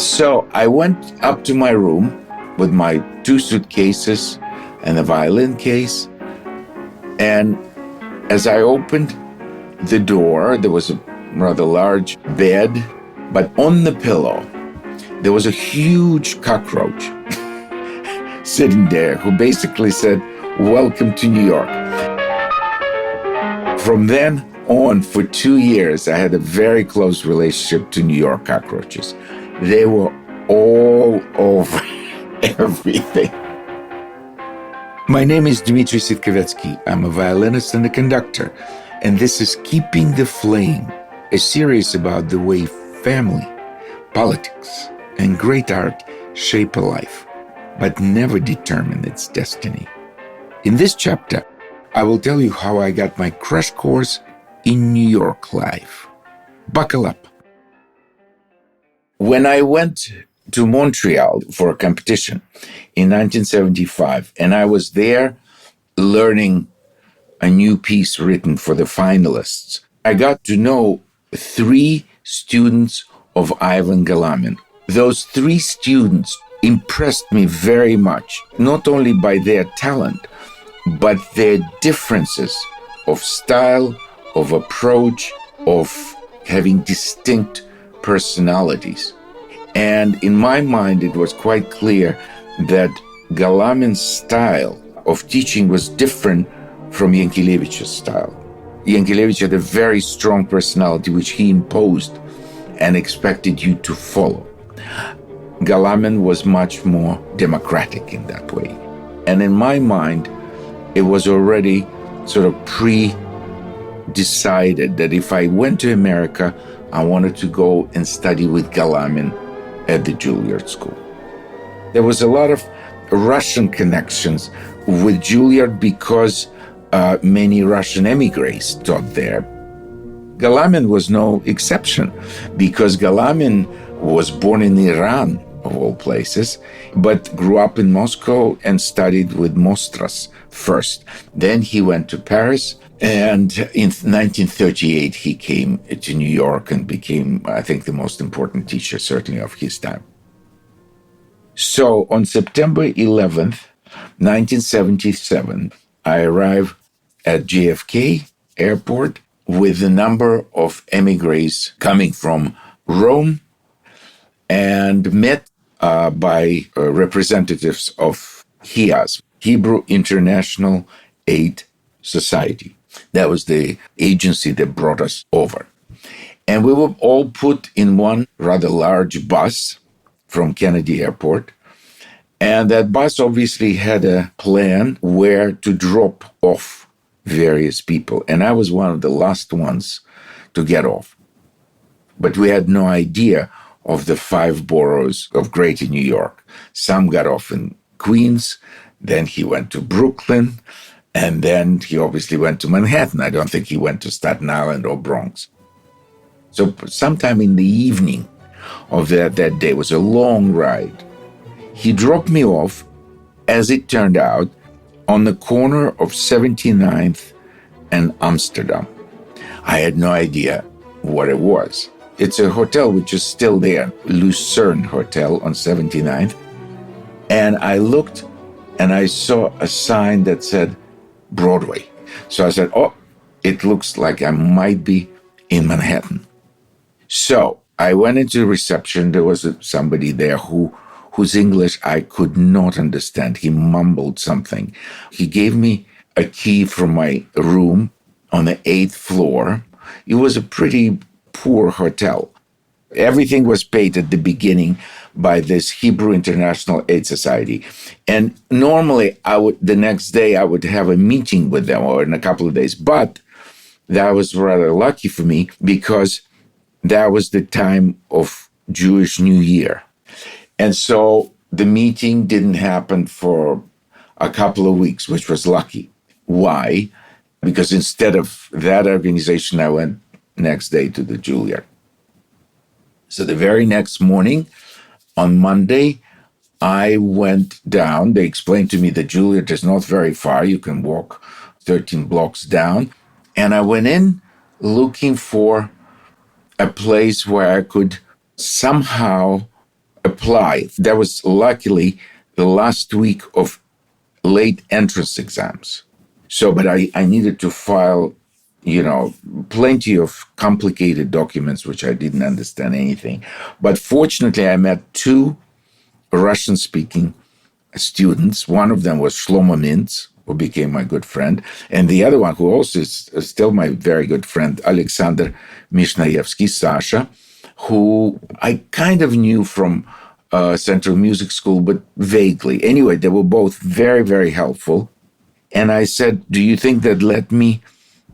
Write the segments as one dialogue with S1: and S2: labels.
S1: So I went up to my room with my 2 suitcases and a violin case. And as I opened the door, there was a rather large bed, but on the pillow, there was a huge cockroach sitting there who basically said, "Welcome to New York." From then on, for 2 years, I had a very close relationship to New York cockroaches. They were all over everything. My name is Dmitry Sitkovetsky. I'm a violinist and a conductor, and this is Keeping the Flame, a series about the way family, politics, and great art shape a life, but never determine its destiny. In this chapter, I will tell you how I got my crash course in New York life. Buckle up. When I went to Montreal for a competition in 1975, and I was there learning a new piece written for the finalists, I got to know 3 students of Ivan Galamin. Those 3 students impressed me very much, not only by their talent, but their differences of style, of approach, of having distinct personalities. And in my mind, it was quite clear that Galamin's style of teaching was different from Yankeliewicz's style. Yankeliewicz's had a very strong personality, which he imposed and expected you to follow. Galamin was much more democratic in that way. And in my mind, it was already sort of pre-decided that if I went to America, I wanted to go and study with Galamin at the Juilliard School. There was a lot of Russian connections with Juilliard because many Russian émigrés taught there. Galamin was no exception because Galamin was born in Iran, of all places, but grew up in Moscow and studied with maestros first. Then he went to Paris, and in 1938 he came to New York and became, I think, the most important teacher, certainly of his time. So on September 11th, 1977, I arrived at JFK Airport with a number of émigrés coming from Rome and met by representatives of HIAS, Hebrew International Aid Society. That was the agency that brought us over. And we were all put in one rather large bus from Kennedy Airport. And that bus obviously had a plan where to drop off various people. And I was one of the last ones to get off. But we had no idea of the 5 boroughs of Greater New York. Some got off in Queens, then he went to Brooklyn, and then he obviously went to Manhattan. I don't think he went to Staten Island or Bronx. So sometime in the evening of that day, was a long ride. He dropped me off, as it turned out, on the corner of 79th and Amsterdam. I had no idea what it was. It's a hotel which is still there, Lucerne Hotel on 79th. And I looked and I saw a sign that said Broadway. So I said, oh, it looks like I might be in Manhattan. So I went into reception. There was somebody there whose English I could not understand. He mumbled something. He gave me a key from my room on the 8th floor. It was a pretty poor hotel. Everything was paid at the beginning by this Hebrew International Aid Society. And normally the next day I would have a meeting with them, or in a couple of days. But that was rather lucky for me because that was the time of Jewish New Year. And so the meeting didn't happen for a couple of weeks, which was lucky. Why? Because instead of that organization, I went next day to the Juilliard. So the very next morning, on Monday, I went down. They explained to me the Juilliard is not very far. You can walk 13 blocks down. And I went in looking for a place where I could somehow apply. That was luckily the last week of late entrance exams. So, but I needed to file, plenty of complicated documents, which I didn't understand anything. But fortunately, I met two Russian-speaking students. One of them was Shlomo Mintz, who became my good friend, and the other one, who also is still my very good friend, Alexander Mishnaevsky, Sasha, who I kind of knew from Central Music School, but vaguely. Anyway, they were both very, very helpful. And I said, do you think that let me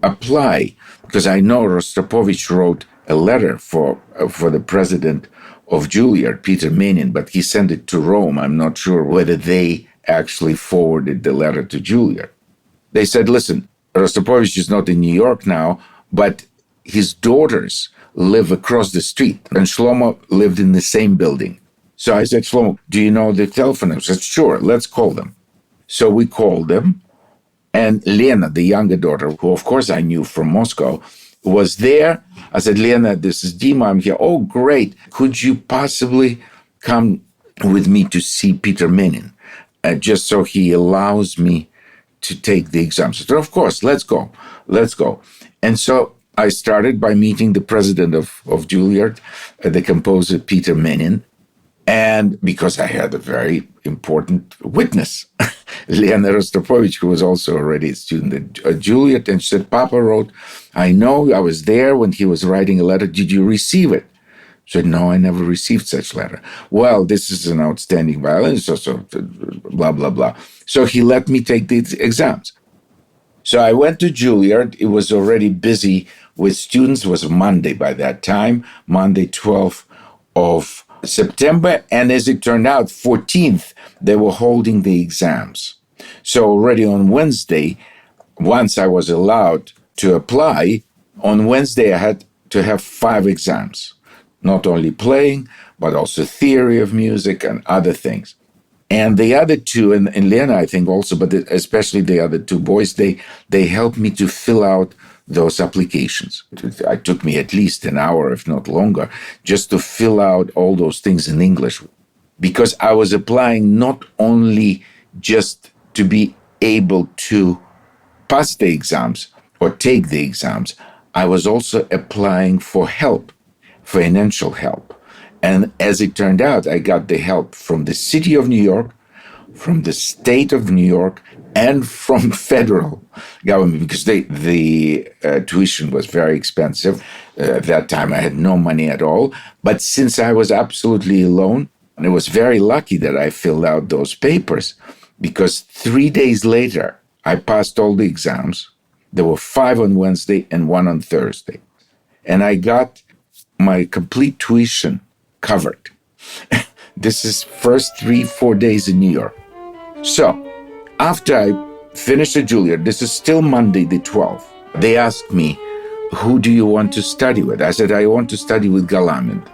S1: apply? Because I know Rostropovich wrote a letter for the president of Juilliard, Peter Menin, but he sent it to Rome. I'm not sure whether they actually forwarded the letter to Juilliard. They said, listen, Rostropovich is not in New York now, but his daughters live across the street, and Shlomo lived in the same building. So I said, Shlomo, do you know the telephone number? He said, sure, let's call them. So we called them, and Lena, the younger daughter, who of course I knew from Moscow, was there. I said, Lena, this is Dima, I'm here. Oh, great. Could you possibly come with me to see Peter Menin, just so he allows me to take the exams? I said, of course, let's go. And so I started by meeting the president of Juilliard, the composer Peter Menin, and because I had a very important witness, Lena Rostropovich, who was also already a student at Juilliard, and she said, Papa wrote, I know I was there when he was writing a letter. Did you receive it? I said, no, I never received such letter. Well, this is an outstanding violinist, so blah, blah, blah. So he let me take the exams. So I went to Juilliard. It was already busy with students. It was Monday by that time, Monday, 12th of September. And as it turned out, 14th, they were holding the exams. So already on Wednesday, once I was allowed to apply, on Wednesday I had to have 5 exams. Not only playing, but also theory of music and other things. And the other two, and Lena, I think also, but especially the other two boys, they helped me to fill out those applications. It took me at least an hour, if not longer, just to fill out all those things in English. Because I was applying not only just to be able to pass the exams or take the exams, I was also applying for help, financial help. And as it turned out, I got the help from the city of New York, from the state of New York, and from federal government, because the tuition was very expensive. At that time, I had no money at all. But since I was absolutely alone, and I was very lucky that I filled out those papers, because 3 days later, I passed all the exams. There were 5 on Wednesday and 1 on Thursday. And I got my complete tuition covered. This is first 3-4 days in New York. So after I finished at Juilliard, this is still Monday the 12th, they asked me, who do you want to study with? I said, I want to study with Galamin.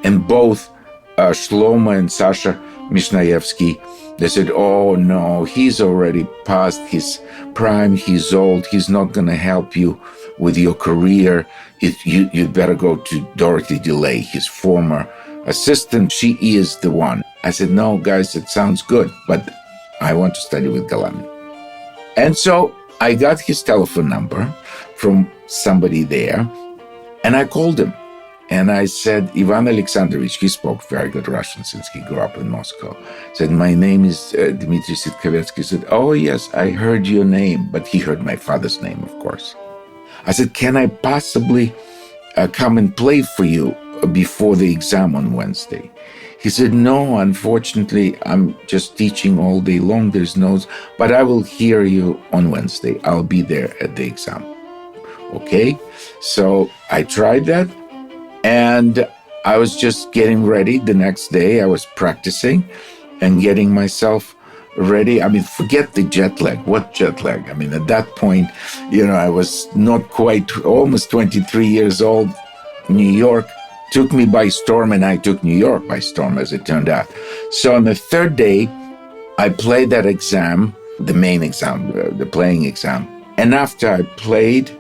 S1: And both Shlomo and Sasha Mishnaevsky, they said, oh no, he's already past his prime, he's old, he's not going to help you with your career. You'd better go to Dorothy DeLay, his former assistant. She is the one. I said, no, guys, it sounds good, but I want to study with Galamin. And so I got his telephone number from somebody there, and I called him. And I said, Ivan Alexandrovich, he spoke very good Russian since he grew up in Moscow, said, my name is Dmitry Sitkovetsky. He said, oh, yes, I heard your name. But he heard my father's name, of course. I said, can I possibly come and play for you before the exam on Wednesday? He said, no, unfortunately, I'm just teaching all day long. There's no, but I will hear you on Wednesday. I'll be there at the exam. Okay, so I tried that, and I was just getting ready. The next day I was practicing and getting myself ready. I mean, forget the jet lag. What jet lag? I mean, at that point, I was not quite, almost 23 years old. New York took me by storm, and I took New York by storm, as it turned out. So on the third day, I played that exam, the main exam, the playing exam. And after I played,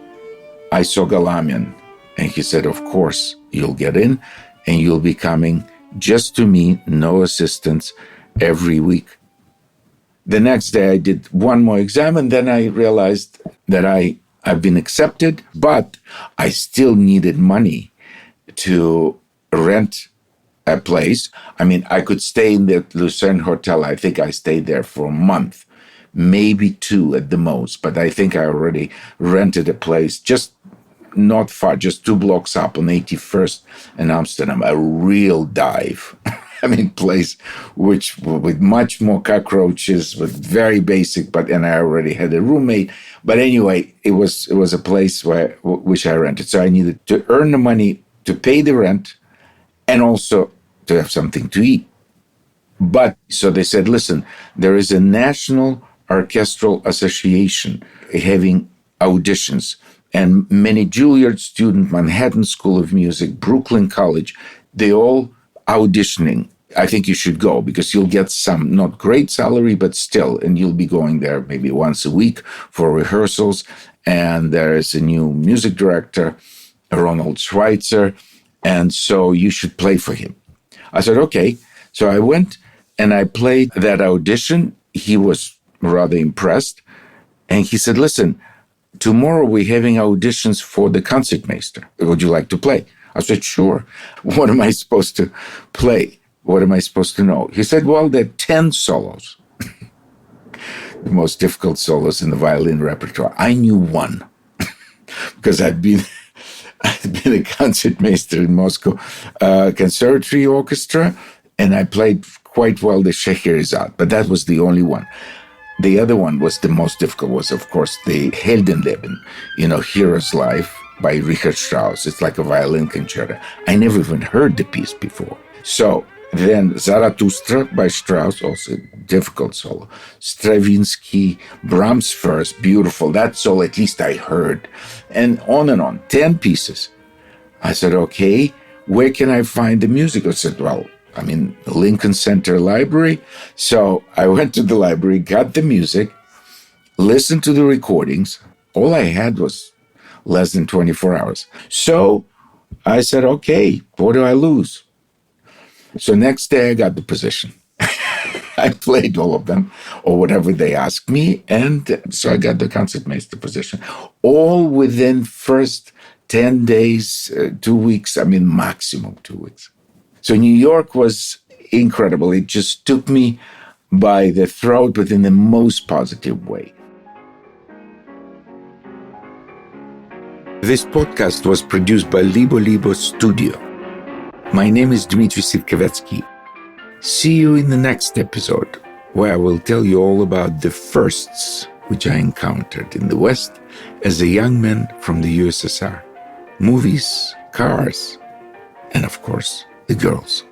S1: I saw Galamin, and he said, of course, you'll get in, and you'll be coming just to me, no assistants, every week. The next day I did one more exam, and then I realized that I've been accepted, but I still needed money to rent a place. I mean, I could stay in the Lucerne Hotel. I think I stayed there for a month, maybe 2 at the most, but I think I already rented a place just not far, just 2 blocks up on 81st in Amsterdam, a real dive. I mean, place which with much more cockroaches, with very basic, and I already had a roommate. But anyway, it was a place which I rented. So I needed to earn the money to pay the rent and also to have something to eat. But so they said, listen, there is a National Orchestral Association having auditions, and many Juilliard students, Manhattan School of Music, Brooklyn College, they all auditioning. I think you should go because you'll get some not great salary, but still, and you'll be going there maybe once a week for rehearsals. And there is a new music director, Ronald Schweitzer, and so you should play for him. I said, okay. So I went and I played that audition. He was rather impressed. And he said, listen, tomorrow we're having auditions for the concertmaster. Would you like to play? I said, sure. What am I supposed to play? What am I supposed to know? He said, well, there are 10 solos. The most difficult solos in the violin repertoire. I knew one because I'd been a concertmaster in Moscow Conservatory Orchestra, and I played quite well the Scheherazade, but that was the only one. The other one was the most difficult, was, of course, the Heldenleben, Hero's Life by Richard Strauss. It's like a violin concerto. I never even heard the piece before. So then Zarathustra by Strauss, also difficult solo. Stravinsky, Brahms first, beautiful. That solo at least I heard. And on, 10 pieces. I said, okay, where can I find the music? I said, well, I'm in the Lincoln Center Library. So I went to the library, got the music, listened to the recordings. All I had was less than 24 hours. So I said, okay, what do I lose? So next day I got the position. I played all of them or whatever they asked me. And so I got the concertmaster position. All within first 10 days, 2 weeks, maximum 2 weeks. So New York was incredible. It just took me by the throat, but in the most positive way. This podcast was produced by Libo Studio. My name is Dmitry Sitkovetsky. See you in the next episode, where I will tell you all about the firsts which I encountered in the West as a young man from the USSR. Movies, cars, and of course, the girls.